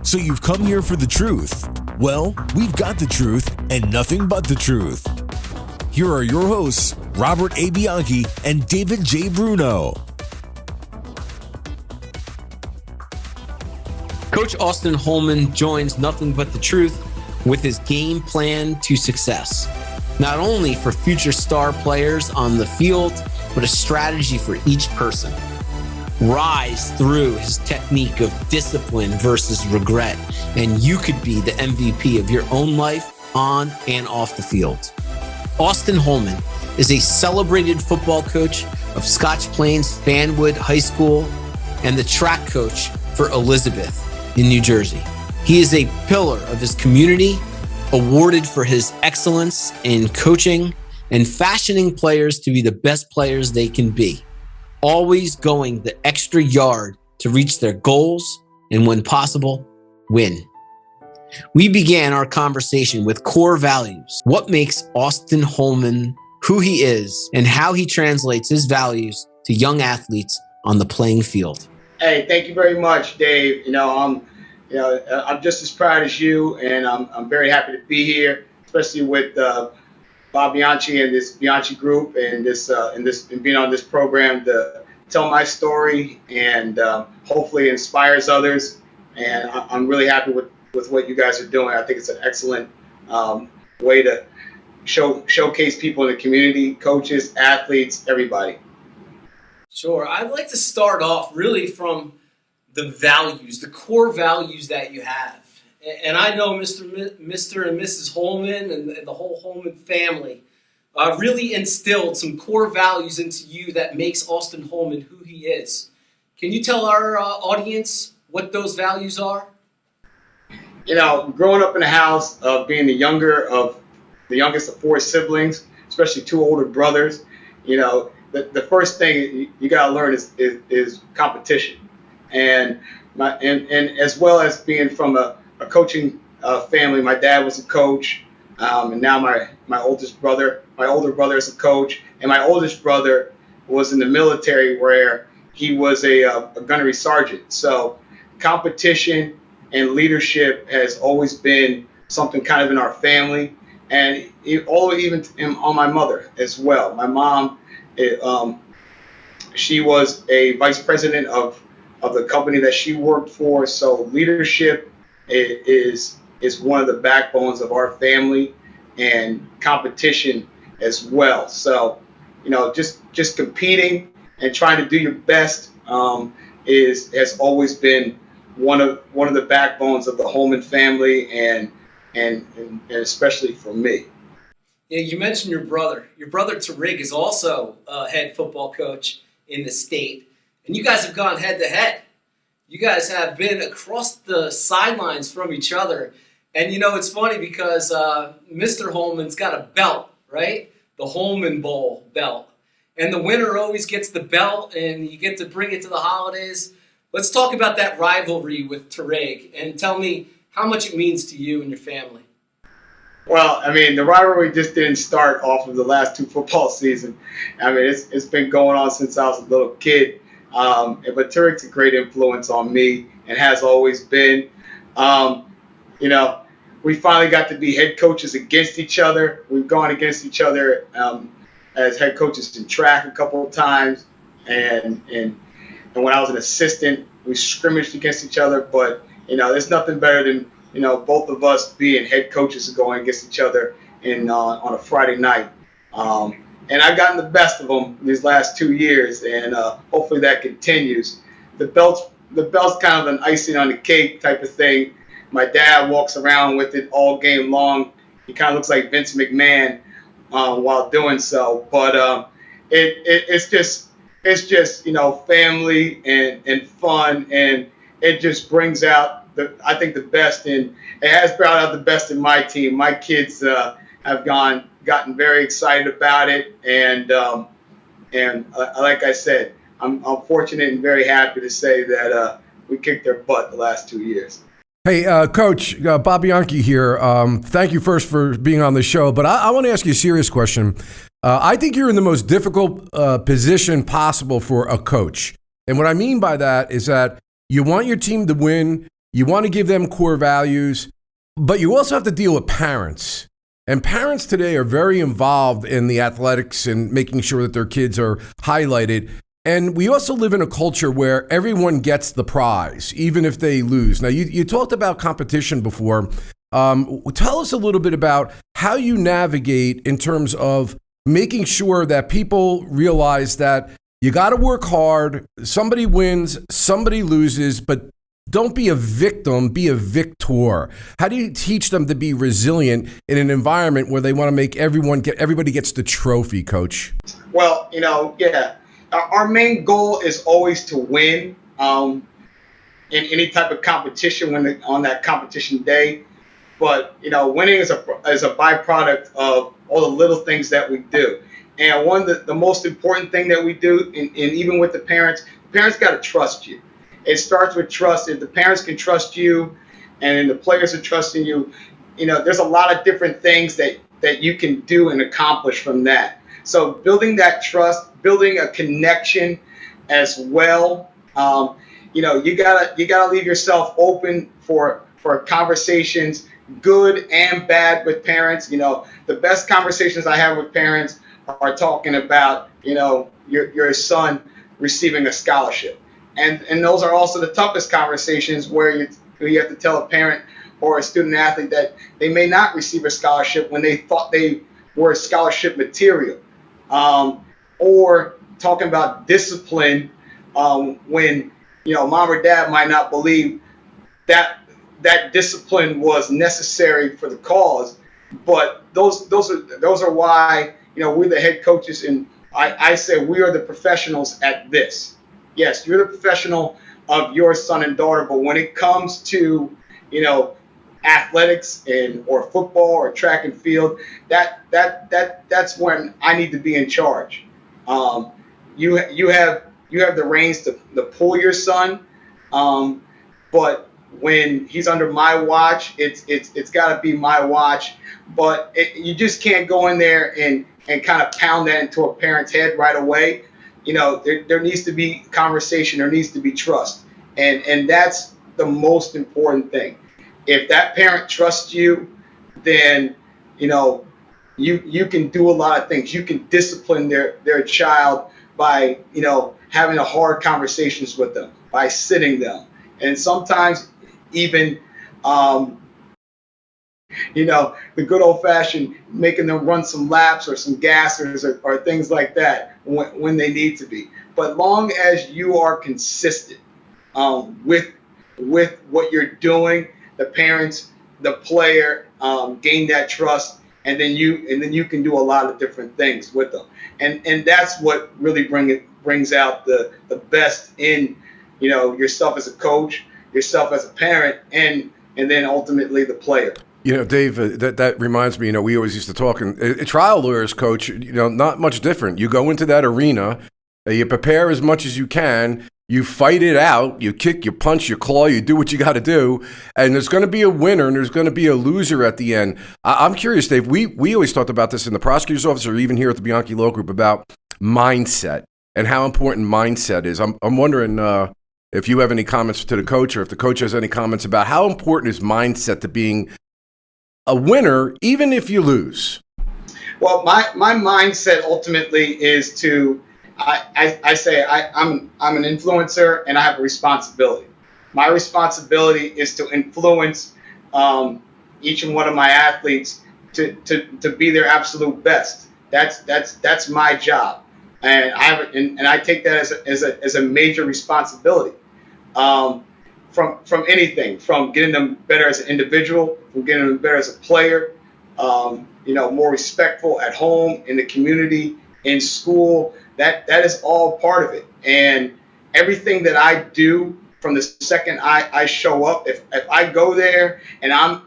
So you've come here for the truth. Well, we've got the truth and nothing but the truth. Here are your hosts, Robert A. Bianchi and David J. Bruno. Coach Austin Holman joins Nothing But the Truth with his game plan to success. Not only for future star players on the field, but a strategy for each person. Rise through his technique of discipline versus regret, and you could be the MVP of your own life on and off the field. Austin Holman is a celebrated football coach of Scotch Plains Fanwood High School and the track coach for Elizabeth in New Jersey. He is a pillar of his community, awarded for his excellence in coaching and fashioning players to be the best players they can be, always going the extra yard to reach their goals and, when possible, win. We began our conversation with core values, what makes Austin Holman who he is, and how he translates his values to young athletes on the playing field. Hey, thank you very much, Dave. I'm just as proud as you, and I'm very happy to be here, especially with Bob Bianchi and this Bianchi group, and and being on this program to tell my story and hopefully inspires others. And I'm really happy with what you guys are doing. I think it's an excellent way to showcase people in the community, coaches, athletes, everybody. Sure. I'd like to start off really from the values, the core values that you have. And I know Mr. and Mrs. Holman and the whole Holman family really instilled some core values into you that makes Austin Holman who he is. Can you tell our audience what those values are? Growing up in a house of being the youngest of four siblings, especially two older brothers, the first thing you got to learn is competition, and as well as being from a coaching family. My dad was a coach, and now my older brother is a coach, and my oldest brother was in the military where he was a gunnery sergeant. So competition and leadership has always been something kind of in our family, and even on my mother as well. My mom, she was a vice president of the company that she worked for. So leadership is one of the backbones of our family, and competition as well. So, just competing and trying to do your best has always been one of the backbones of the Holman family, and especially for me. Yeah, you mentioned your brother. Your brother Tarig is also a head football coach in the state, and you guys have gone head to head. You guys have been across the sidelines from each other, and it's funny because Mr. Holman's got a belt, right? The Holman Bowl belt, and the winner always gets the belt, and you get to bring it to the holidays. Let's talk about that rivalry with Tarig, and tell me how much it means to you and your family. Well, the rivalry just didn't start off of the last two football seasons. It's been going on since I was a little kid. But Tarik's a great influence on me and has always been. We finally got to be head coaches against each other. We've gone against each other as head coaches in track a couple of times, and when I was an assistant, we scrimmaged against each other. But there's nothing better than both of us being head coaches and going against each other on a Friday night. And I've gotten the best of them these last 2 years, and hopefully that continues. The belt's kind of an icing on the cake type of thing. My dad walks around with it all game long. He kind of looks like Vince McMahon while doing so. But it's just family and fun, and it just brings out I think the best in. It has brought out the best in my team. My kids have gotten very excited about it, and like I said, I'm fortunate and very happy to say that we kicked their butt the last 2 years. Hey, Coach, Bob Bianchi here. Thank you first for being on the show, but I want to ask you a serious question. I think you're in the most difficult position possible for a coach. And what I mean by that is that you want your team to win, You want to give them core values, but you also have to deal with parents. And parents today are very involved in the athletics and making sure that their kids are highlighted. And we also live in a culture where everyone gets the prize, even if they lose. Now, you talked about competition before. Tell us a little bit about how you navigate in terms of making sure that people realize that you got to work hard. Somebody wins, somebody loses, but don't be a victim, be a victor. How do you teach them to be resilient in an environment where they want to make everybody gets the trophy, Coach? Well, our main goal is always to win in any type of competition on that competition day. But winning is a byproduct of all the little things that we do. And one of the most important thing that we do, and even with the parents got to trust you. It starts with trust. If the parents can trust you and the players are trusting you, there's a lot of different things that you can do and accomplish from that. So building that trust, building a connection as well. You gotta leave yourself open for conversations, good and bad, with parents. The best conversations I have with parents are talking about, your son receiving a scholarship. And those are also the toughest conversations where you have to tell a parent or a student athlete that they may not receive a scholarship when they thought they were scholarship material. Or talking about discipline when mom or dad might not believe that discipline was necessary for the cause. But those are why we're the head coaches, and I say we are the professionals at this. Yes, you're the professional of your son and daughter, but when it comes to athletics or football or track and field, that's when I need to be in charge. You have the reins to pull your son, but when he's under my watch, it's got to be my watch. But you just can't go in there and kind of pound that into a parent's head right away. There needs to be conversation. There needs to be trust, and that's the most important thing. If that parent trusts you, then you can do a lot of things. You can discipline their child by having a hard conversations with them, by sitting them, and sometimes even the good old-fashioned making them run some laps or some gassers or things like that when they need to be. But long as you are consistent with what you're doing, the parents, the player gain that trust, and then you can do a lot of different things with them. And that's what really brings out the best in yourself as a coach, yourself as a parent, and then ultimately the player. Dave, that reminds me, we always used to talk, and trial lawyers, Coach, not much different. You go into that arena, you prepare as much as you can, you fight it out, you kick, you punch, you claw, you do what you got to do, and there's going to be a winner and there's going to be a loser at the end. I'm curious, Dave, we always talked about this in the prosecutor's office or even here at the Bianchi Law Group about mindset and how important mindset is. I'm wondering if you have any comments to the coach or if the coach has any comments about how important is mindset to being a winner, even if you lose. Well, my mindset ultimately is to, I say I'm an influencer and I have a responsibility. My responsibility is to influence each and one of my athletes to be their absolute best. That's my job, and I take that as a major responsibility. From anything, from getting them better as an individual, from getting them better as a player, more respectful at home, in the community, in school. That is all part of it. And everything that I do from the second I show up, if I go there and I'm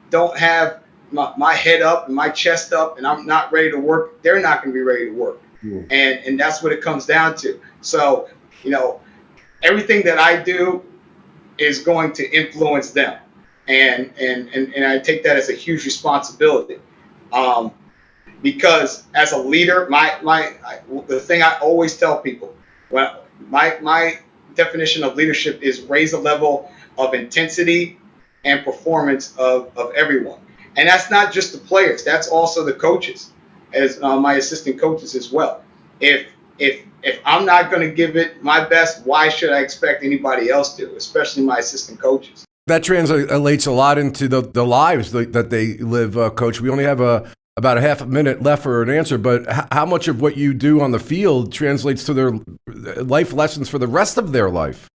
don't have my head up and my chest up and I'm not ready to work, they're not going to be ready to work. Mm. And that's what it comes down to. So, everything that I do is going to influence them, and I take that as a huge responsibility, because as a leader, the thing I always tell people, well, my definition of leadership is raise the level of intensity and performance of everyone. And that's not just the players, that's also the coaches, as my assistant coaches as well. If I'm not going to give it my best, why should I expect anybody else to, especially my assistant coaches? That translates a lot into the lives that they live, Coach. We only have about a half a minute left for an answer, but how much of what you do on the field translates to their life lessons for the rest of their life?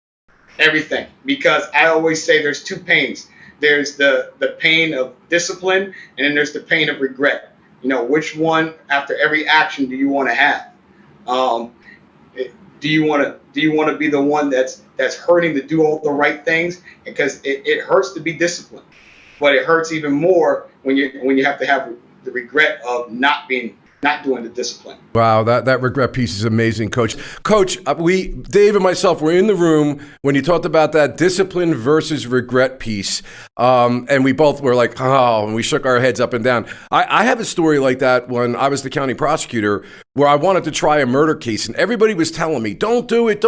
Everything, because I always say there's two pains. There's the pain of discipline, and then there's the pain of regret. Which one after every action do you want to have? Do you want to be the one that's hurting to do all the right things? Because it hurts to be disciplined, but it hurts even more when you have to have the regret of not doing the discipline. Wow, that regret piece is amazing, Coach. Coach, Dave and myself were in the room when you talked about that discipline versus regret piece, and we both were like, oh, and we shook our heads up and down. I have a story like that when I was the county prosecutor, where I wanted to try a murder case, and everybody was telling me, don't do it,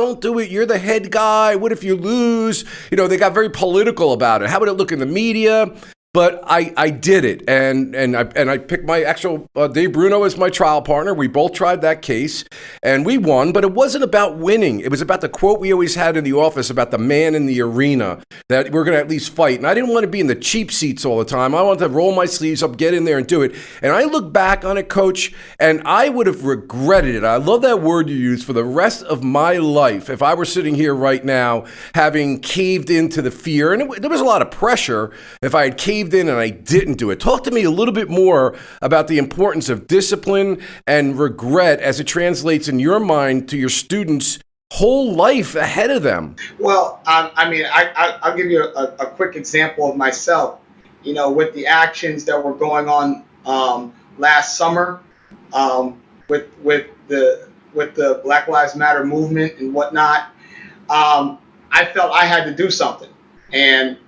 you're the head guy, what if you lose? They got very political about it. How would it look in the media? But I did it, and I picked my actual Dave Bruno as my trial partner. We both tried that case, and we won. But it wasn't about winning. It was about the quote we always had in the office about the man in the arena, that we're going to at least fight. And I didn't want to be in the cheap seats all the time. I wanted to roll my sleeves up, get in there, and do it. And I look back on it, Coach, and I would have regretted it. I love that word you use, for the rest of my life, if I were sitting here right now having caved into the fear. And there was a lot of pressure if I had caved in and I didn't do it. Talk to me a little bit more about the importance of discipline and regret as it translates in your mind to your students' whole life ahead of them. Well, I'll give you a quick example of myself. With the actions that were going on last summer, with the Black Lives Matter movement and whatnot, I felt I had to do something, and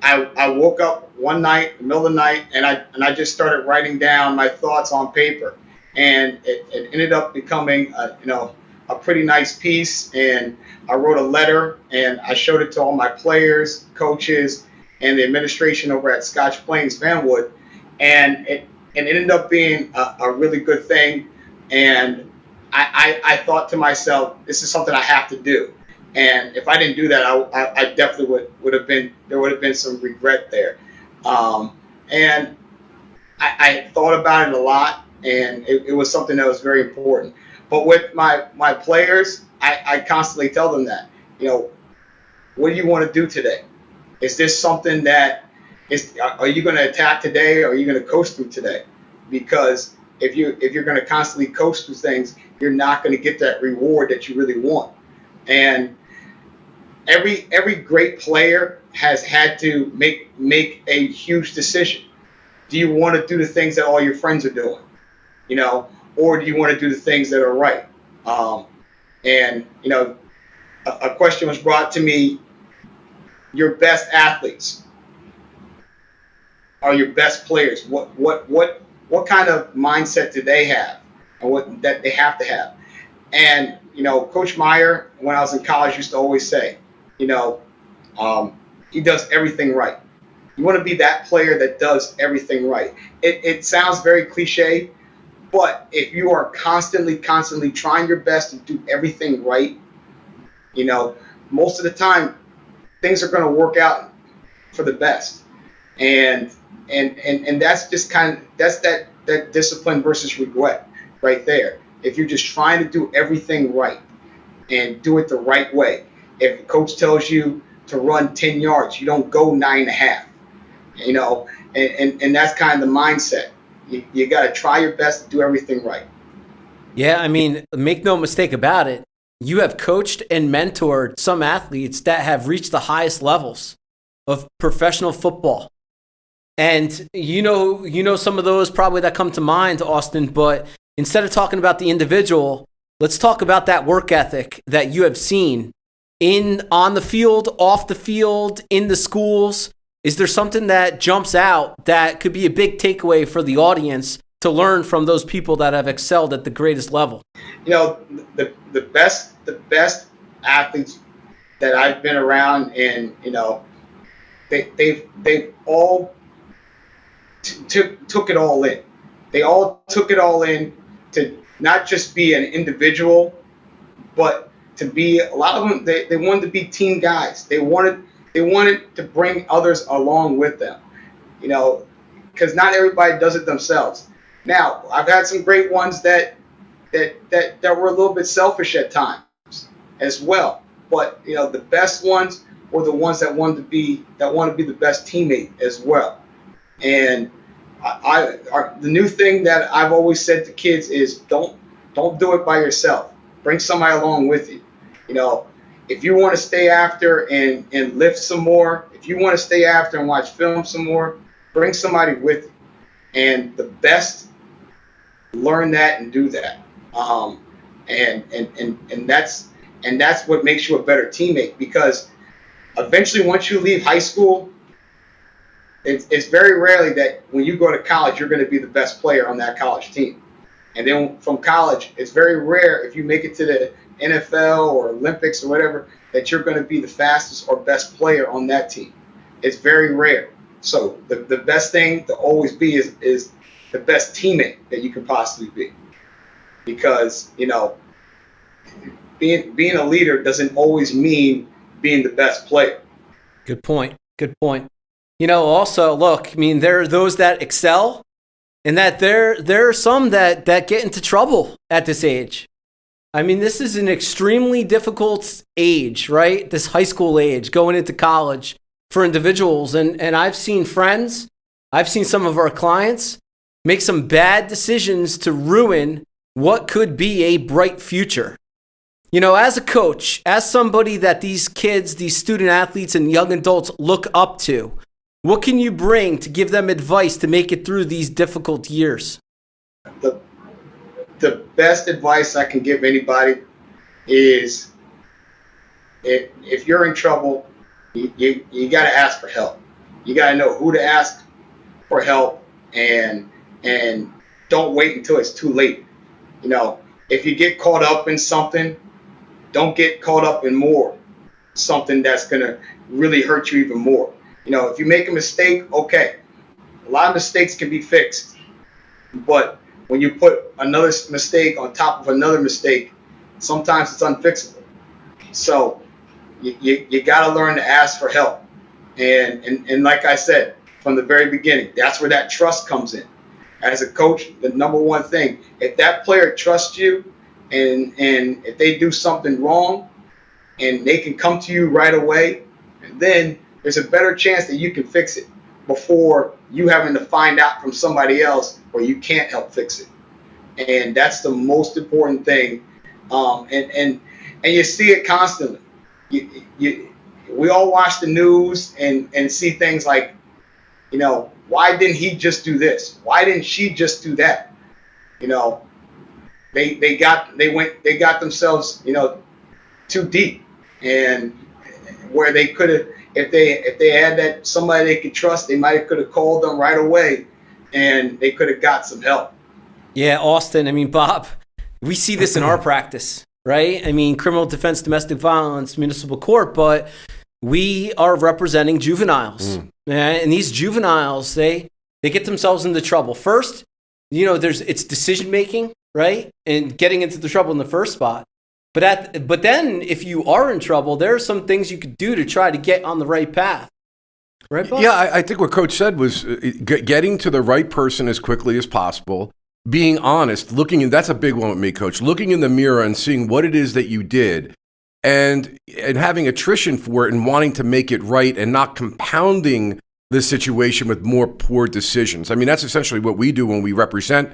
I woke up one night, in the middle of the night, and I just started writing down my thoughts on paper, and it ended up becoming a pretty nice piece. And I wrote a letter, and I showed it to all my players, coaches, and the administration over at Scotch Plains Fanwood, and it ended up being a really good thing. And I thought to myself, this is something I have to do. And if I didn't do that, I definitely would have been some regret there. And I thought about it a lot, and it was something that was very important. But with my players, I constantly tell them that, what do you want to do today? Is this something that are you going to attack today, or are you going to coast through today? Because if you're going to constantly coast through things, you're not going to get that reward that you really want. And every great player has had to make a huge decision. Do you want to do the things that all your friends are doing, or do you want to do the things that are right? And a question was brought to me: your best athletes are your best players. What kind of mindset do they have, and what that they have to have? And Coach Meyer, when I was in college, used to always say, he does everything right. You want to be that player that does everything right. It sounds very cliche, but if you are constantly trying your best to do everything right, most of the time things are going to work out for the best. And that's just that's that discipline versus regret right there. If you're just trying to do everything right and do it the right way. If a coach tells you to run 10 yards, you don't go 9.5, and that's kind of the mindset. You got to try your best to do everything right. Yeah, make no mistake about it. You have coached and mentored some athletes that have reached the highest levels of professional football. And some of those probably that come to mind, Austin, but instead of talking about the individual, let's talk about that work ethic that you have seen on the field, off the field, in the schools. Is there something that jumps out that could be a big takeaway for the audience to learn from those people that have excelled at the greatest level? The best athletes that I've been around, and they've all took it all in. They all took it all in to not just be an individual, but to be, a lot of them, they wanted to be team guys. They wanted to bring others along with them, because not everybody does it themselves. Now, I've had some great ones that were a little bit selfish at times as well. But the best ones were the ones that want to be the best teammate as well. And the new thing that I've always said to kids is don't do it by yourself. Bring somebody along with you. If you want to stay after and lift some more, if you want to stay after and watch film some more, bring somebody with you. And the best learn that and do that. And that's what makes you a better teammate, because eventually once you leave high school, it's very rarely that when you go to college, you're going to be the best player on that college team. And then from college, it's very rare, if you make it to the NFL or Olympics or whatever, that you're going to be the fastest or best player on that team. It's very rare. So the best thing to always be is the best teammate that you can possibly be. Because, being a leader doesn't always mean being the best player. Good point. Also, look, there are those that excel, and that there are some that get into trouble at this age. This is an extremely difficult age, right? This high school age, going into college for individuals. And I've seen friends, I've seen some of our clients make some bad decisions to ruin what could be a bright future. As a coach, as somebody that these kids, these student athletes and young adults look up to, what can you bring to give them advice to make it through these difficult years? The best advice I can give anybody is, if you're in trouble, you got to ask for help. You got to know who to ask for help, and don't wait until it's too late. If you get caught up in something, don't get caught up in something that's going to really hurt you even more. If you make a mistake, okay, a lot of mistakes can be fixed. But when you put another mistake on top of another mistake, sometimes it's unfixable. So you got to learn to ask for help. And like I said, from the very beginning, that's where that trust comes in. As a coach, the number one thing, if that player trusts you, and if they do something wrong and they can come to you right away, then there's a better chance that you can fix it before you having to find out from somebody else where you can't help fix it. And that's the most important thing. And you see it constantly. We all watch the news and see things like, why didn't he just do this? Why didn't she just do that? They got themselves, too deep, and where they could have, if they had that somebody they could trust, they could have called them right away, and they could have got some help. Yeah, Austin. Bob, we see this in our practice, right? Criminal defense, domestic violence, municipal court, but we are representing juveniles, and these juveniles, they get themselves into trouble. First, it's decision making, right, and getting into the trouble in the first spot. But then, if you are in trouble, there are some things you could do to try to get on the right path. Right, Bob? Yeah, I think what Coach said was getting to the right person as quickly as possible, being honest, that's a big one with me, Coach, looking in the mirror and seeing what it is that you did, and having attrition for it and wanting to make it right and not compounding the situation with more poor decisions. That's essentially what we do when we represent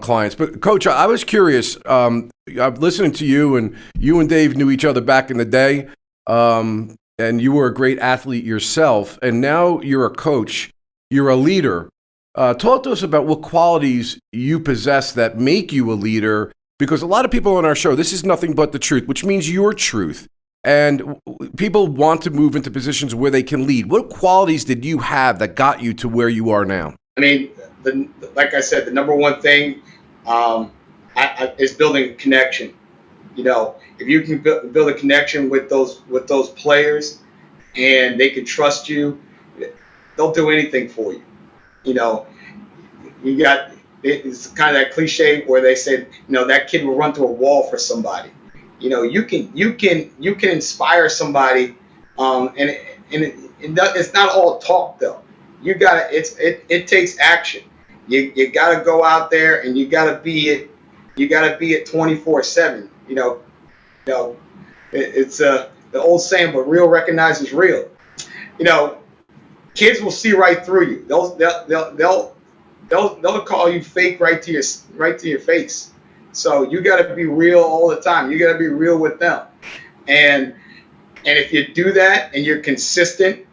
clients. But Coach, I was curious, I'm listening to you, and you and Dave knew each other back in the day, and you were a great athlete yourself, and now you're a coach, you're a leader. Talk to us about what qualities you possess that make you a leader, because a lot of people on our show, this is nothing but the truth, which means your truth. And people want to move into positions where they can lead. What qualities did you have that got you to where you are now? Like I said, the number one thing is building a connection. if you can build a connection with those players, and they can trust you, they'll do anything for you. You know, it's kind of that cliche where they said, that kid will run through a wall for somebody. You can inspire somebody, and it's not all talk though. It takes action. You gotta go out there and you gotta be it 24/7. It's the old saying, but real recognizes real. Kids will see right through you. They'll call you fake right to your face. So you got to be real all the time. You got to be real with them. And if you do that and you're consistent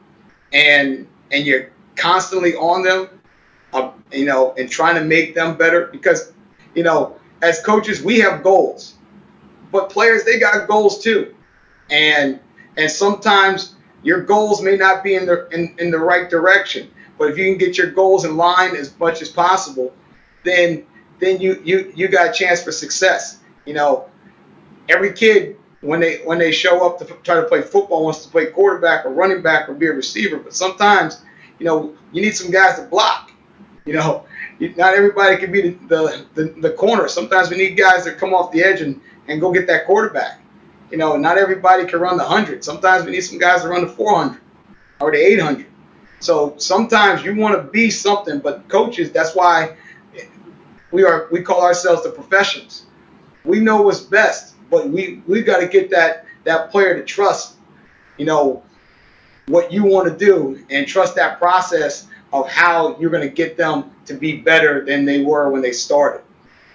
and you're constantly on them, and trying to make them better, because as coaches we have goals, but players, they got goals too, and sometimes your goals may not be in the right direction, but if you can get your goals in line as much as possible, then you got a chance for success. Every kid when they show up to try to play football wants to play quarterback or running back or be a receiver, but sometimes you need some guys to block. Not everybody can be the corner. Sometimes we need guys that come off the edge and go get that quarterback. Not everybody can run the 100. Sometimes we need some guys to run the 400 or the 800. So sometimes you want to be something, but coaches, that's why we call ourselves the professionals. We know what's best, but we got to get that player to trust, what you want to do, and trust that process of how you're going to get them to be better than they were when they started.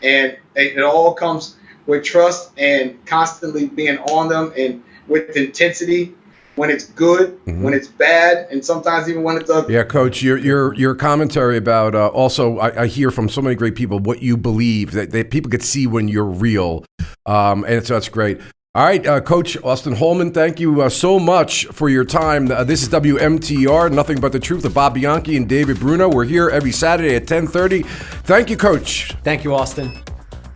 And it all comes with trust and constantly being on them, and with intensity when it's good, when it's bad, and sometimes even when it's ugly. Yeah, Coach, your commentary about also, I hear from so many great people what you believe, that people could see when you're real, and so that's great. All right, Coach Austin Holman, thank you so much for your time. This is WMTR, Nothing But the Truth, of Bob Bianchi and David Bruno. We're here every Saturday at 10:30. Thank you, Coach. Thank you, Austin.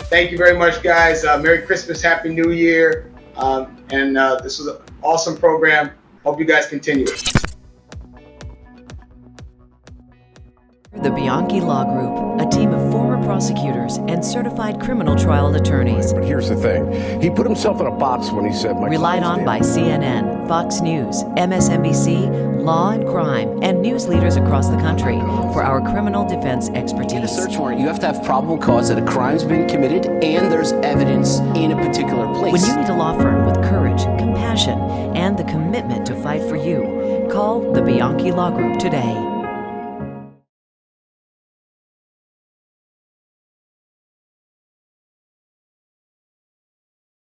Thank you very much, guys. Merry Christmas, Happy New Year. And this was an awesome program. Hope you guys continue. The Bianchi Law Group, a team of former prosecutors and certified criminal trial attorneys. But here's the thing. He put himself in a box when he said, relied on by CNN, Fox News, MSNBC, Law and Crime, and news leaders across the country for our criminal defense expertise. In a search warrant, you have to have probable cause that a crime's been committed and there's evidence in a particular place. When you need a law firm with courage, compassion, and the commitment to fight for you, call the Bianchi Law Group today.